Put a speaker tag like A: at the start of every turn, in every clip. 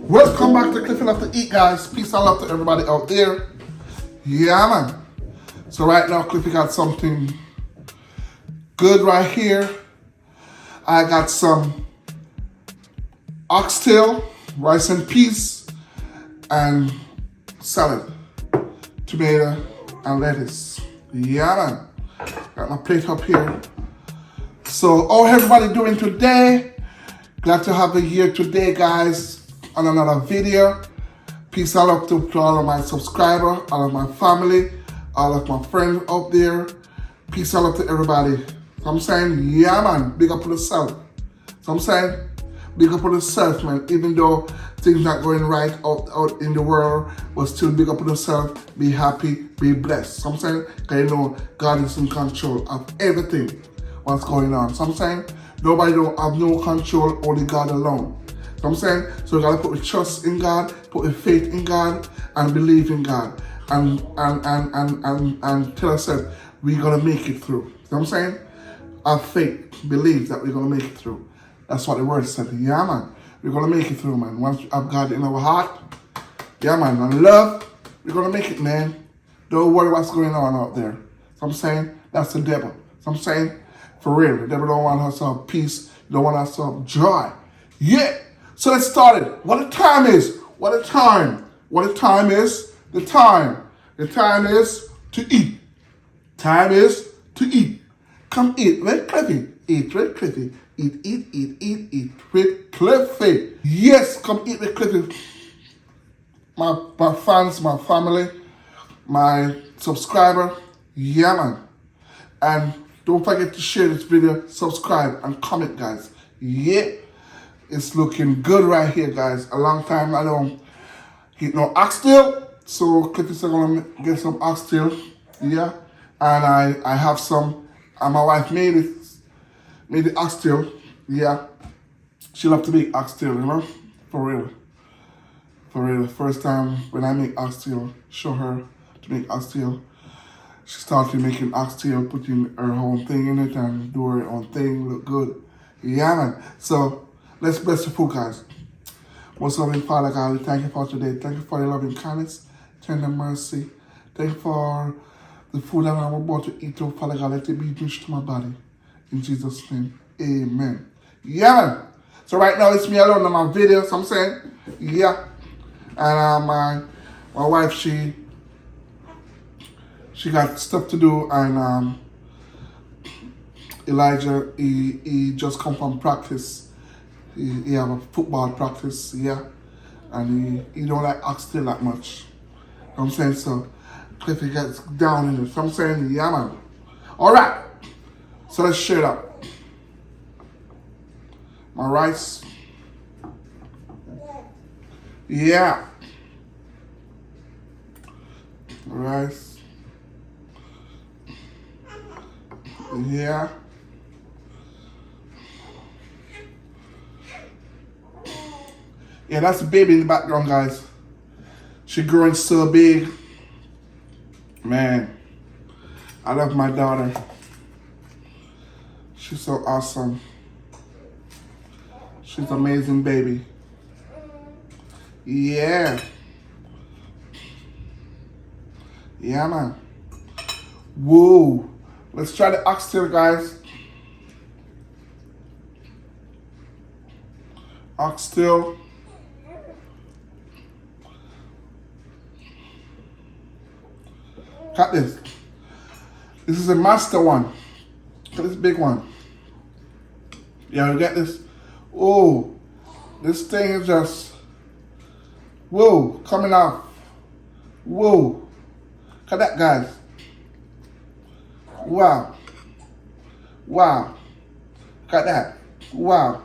A: Welcome back to Cliffie Love to Eat, guys. Peace and love to everybody out there. Yeah, man. So right now, Cliffie got something good right here. I got some oxtail, rice and peas, and salad, tomato, and lettuce. Yeah, man. Got my plate up here. So, how everybody doing today? Glad to have you here today, guys, on another video. Peace and love to all of my subscribers, all of my family, all of my friends out there. Peace and love to everybody. So I'm saying, yeah, man, big up for yourself. So I'm saying, big up for yourself, man. Even though things not going right out in the world, but still big up for yourself. Be happy, be blessed. So I'm saying, because you know God is in control of everything what's going on. So I'm saying, nobody don't have no control, only God alone. So I'm saying, so you gotta put your trust in God, put your faith in God, and believe in God, and tell yourself we're gonna make it through. So I'm saying, have faith, believe that we're gonna make it through. That's what the word said. Yeah, man, we're gonna make it through, man. Once we have God in our heart, yeah, man, and love, we're gonna make it, man. Don't worry what's going on out there. So I'm saying, that's the devil. So I'm saying, for real, the devil don't want us to have peace, don't want us to have joy. Yeah. So let's start it. What the time is? What the time? What the time is? The time. The time is to eat. Time is to eat. Come eat with Cliffie. Eat with Cliffie. Eat with Cliffie. Yes, come eat with Cliffie. My fans, my family, my subscriber. Yeah, man. And don't forget to share this video, subscribe, and comment, guys. Yeah. It's looking good right here, guys. A long time I don't eat no oxtail. So Cliffie's gonna get some oxtail. Yeah. And I have some, and my wife made the oxtail. Yeah. She love to make oxtail, you know? For real. For real. First time when I make oxtail, show her to make oxtail. She started making oxtail, putting her own thing in it and do her own thing, look good. Yeah, man. So let's bless the food, guys. Most loving Father God, we thank you for today. Thank you for your loving kindness, tender mercy. Thank you for the food that I'm about to eat, oh Father God. Let it be rich to my body. In Jesus' name, amen. Yeah, man. So right now, it's me alone on my video, so I'm saying, yeah. And my wife, she got stuff to do, and Elijah, he just come from practice. He have a football practice, yeah, and he don't like oxtail that much. You know what I'm saying? So Cliffie gets down in it. So I'm saying, yeah, man. All right, so let's share that. My rice, yeah, rice, yeah. Yeah, that's the baby in the background, guys. She growing so big. Man, I love my daughter. She's so awesome. She's an amazing baby. Yeah. Yeah, man. Whoa. Let's try the oxtail, guys. Oxtail. Got this. This is a master one. Look at this big one. Yeah, you get this. Oh, this thing is just, whoa, coming off. Whoa. Look at that, guys. Wow. Wow. Look at that. Wow.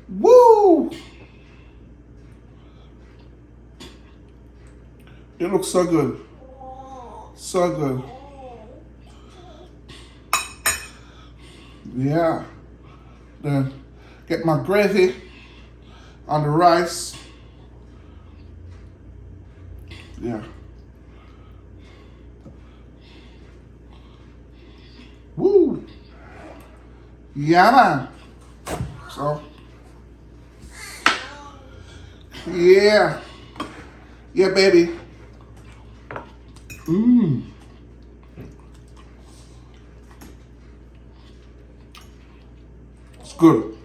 A: Woo. It looks so good. So good. Yeah. Then get my gravy on the rice. Yeah. Woo. Yeah, man. So Yeah. Yeah, baby. Mmm. It's good.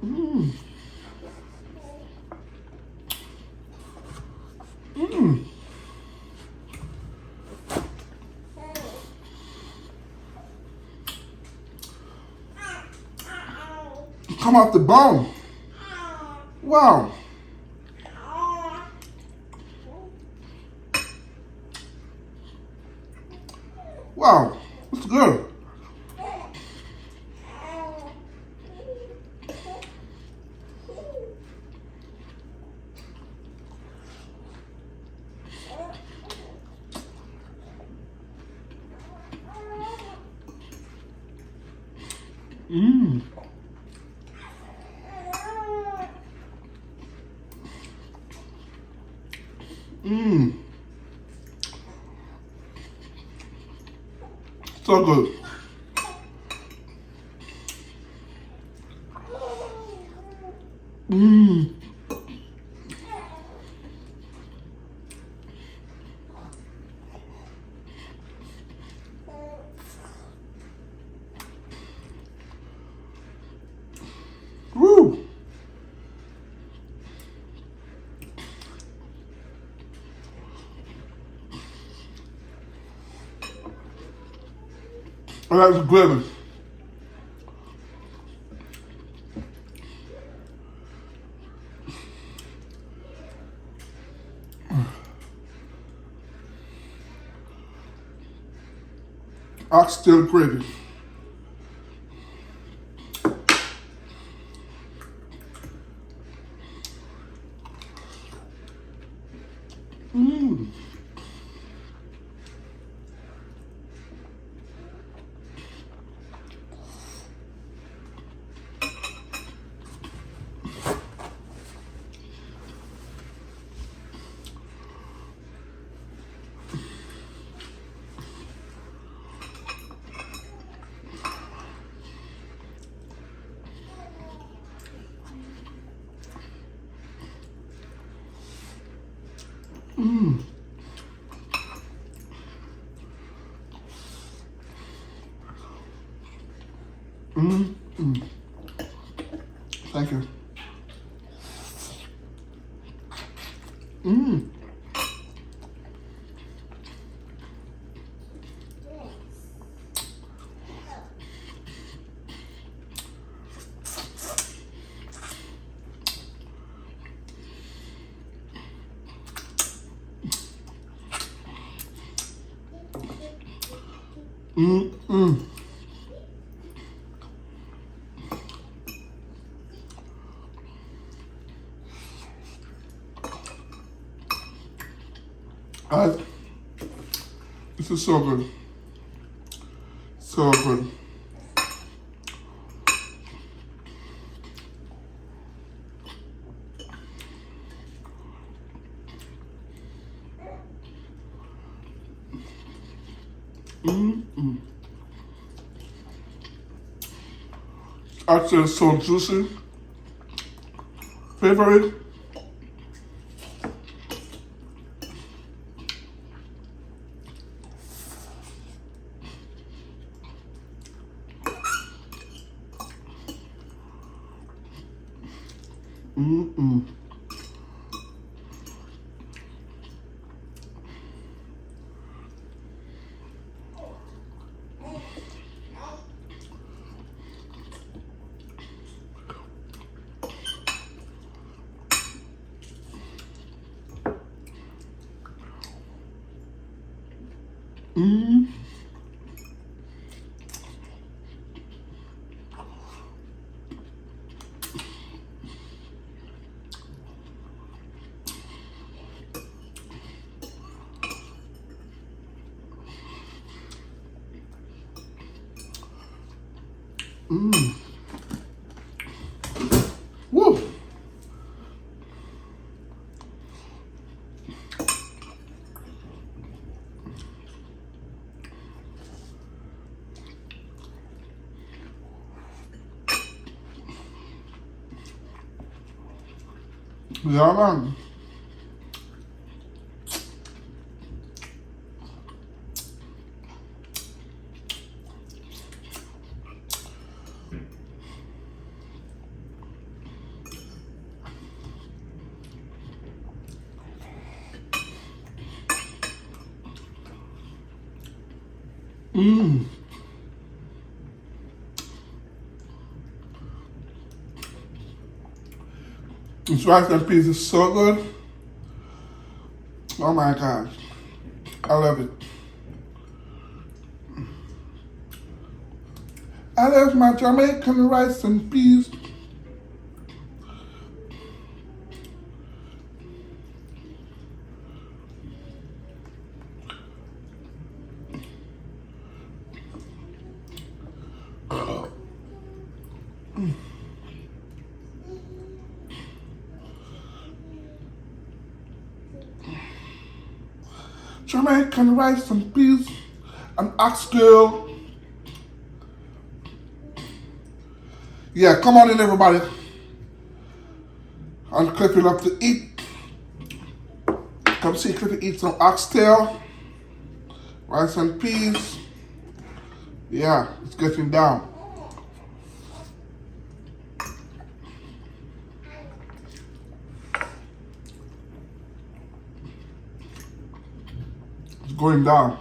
A: Mmm. Mmm. Come off the bone. Wow. Wow. It's good. Mmm. Mmm. So good. Mmm. Woo. That's good. Oxtail gravy. Mmm. Mmm. Mmm. Mmm. Thank you. Mmm. Mmm. Mmm. This is so good. So good. Mmm. Oxtail is so juicy. Favorite. Mmm. Mmm. Mmm. Woo. Yeah, man. Mmm. This rice and peas is so good. Oh my God. I love it. I love my Jamaican rice and peas. Jamaican rice and peas and oxtail. Yeah, come on in everybody. And Cliffie love to eat. Come see Cliffie eat some oxtail, rice and peas. Yeah, it's getting down. It's going down.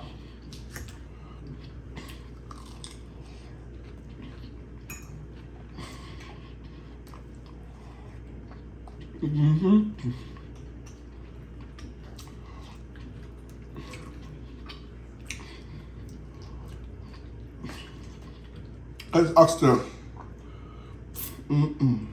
A: Mm-hmm. That's oxtail. Mm-mm.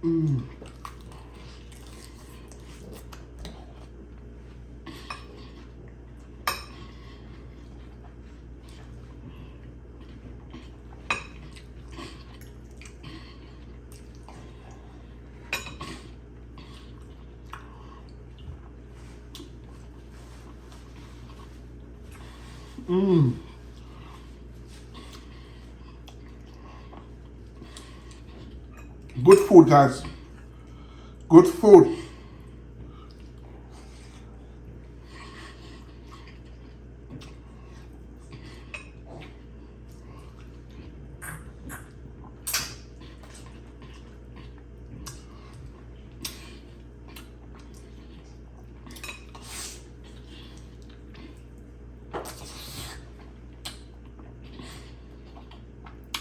A: Mm. Mm. Good food, guys. Good food.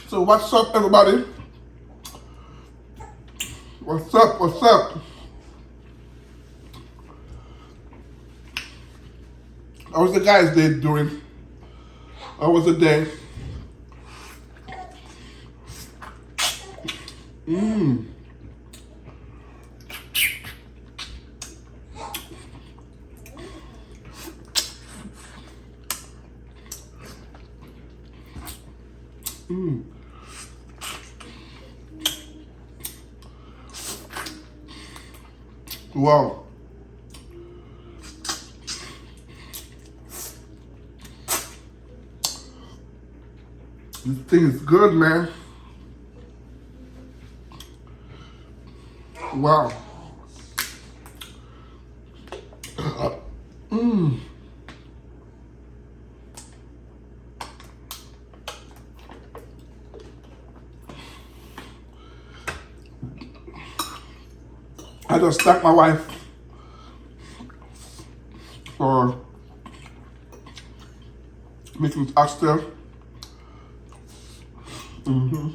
A: So what's up, everybody? What's up? What's up? How was the guys' day doing? How was the day? Mmm. Mmm. Wow. This thing is good, man. Wow. Mmm. I just thank my wife for making this oxtail. Mm-hmm.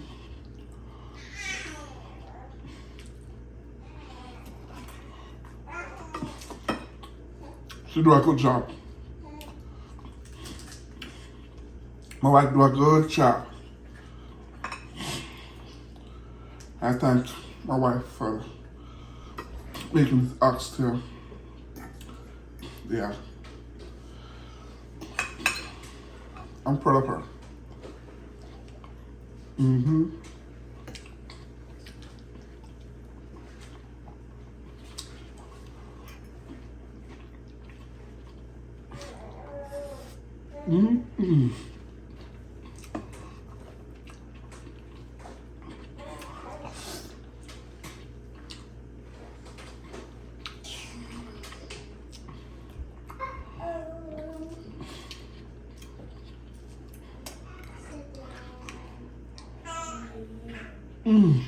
A: She do a good job. My wife do a good job. I thank my wife for making this oxtail. Yeah. I'm proud of her. Mm-hmm. Mm-hmm. Mm.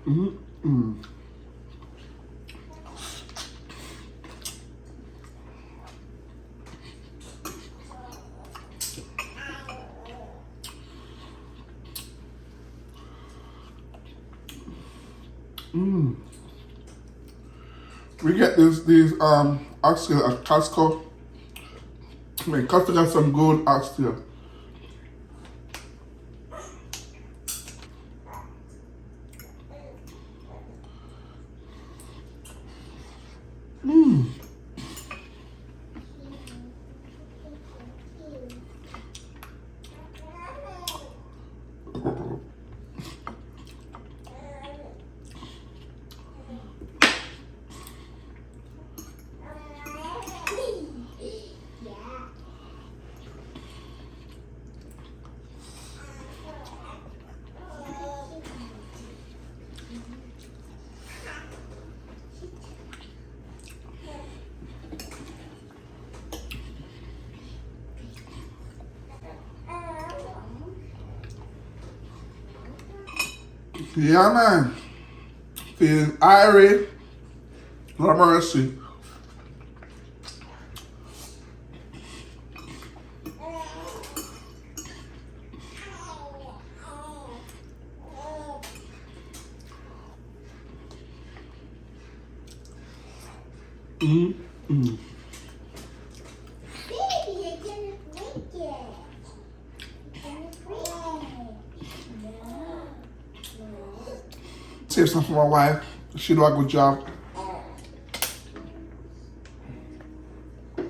A: Mm-mm. Mm. We get these oxtail at Costco. I mean, Costco got some good oxtail. Mm. Yeah, man. Feeling irate. Lord mercy. Mm-mm. Save some for my wife. She do a good job.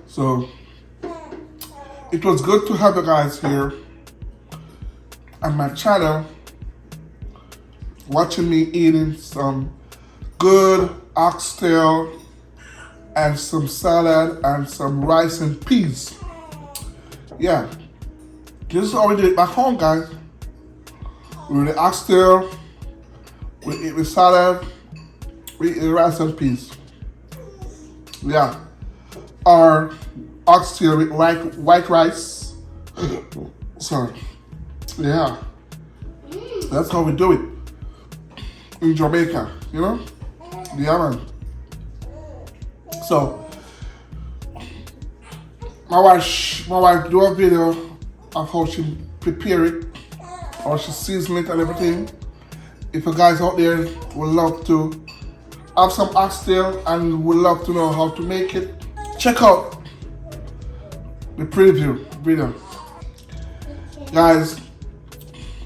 A: So it was good to have you guys here on my channel, watching me eating some good oxtail and some salad and some rice and peas. Yeah, this is how we did it back home, guys. We eat the oxtail, we eat the salad, we eat the rice and peas. Yeah, or oxtail with white rice. Sorry. Yeah, that's how we do it in Jamaica, you know? Yeah, man. So, my wife do a video of how she prepare it, how she season it and everything. If you guys out there would love to have some oxtail and would love to know how to make it, check out the preview video. Guys,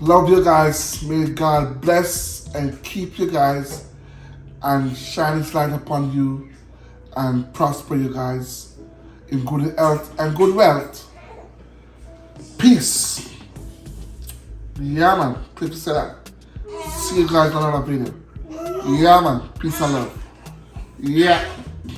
A: love you guys. May God bless and keep you guys and shine His light upon you and prosper you guys in good health and good wealth. Peace. Yeah, man. Cliffie said that. See you guys on another video. Yeah, man. Peace and love. Yeah.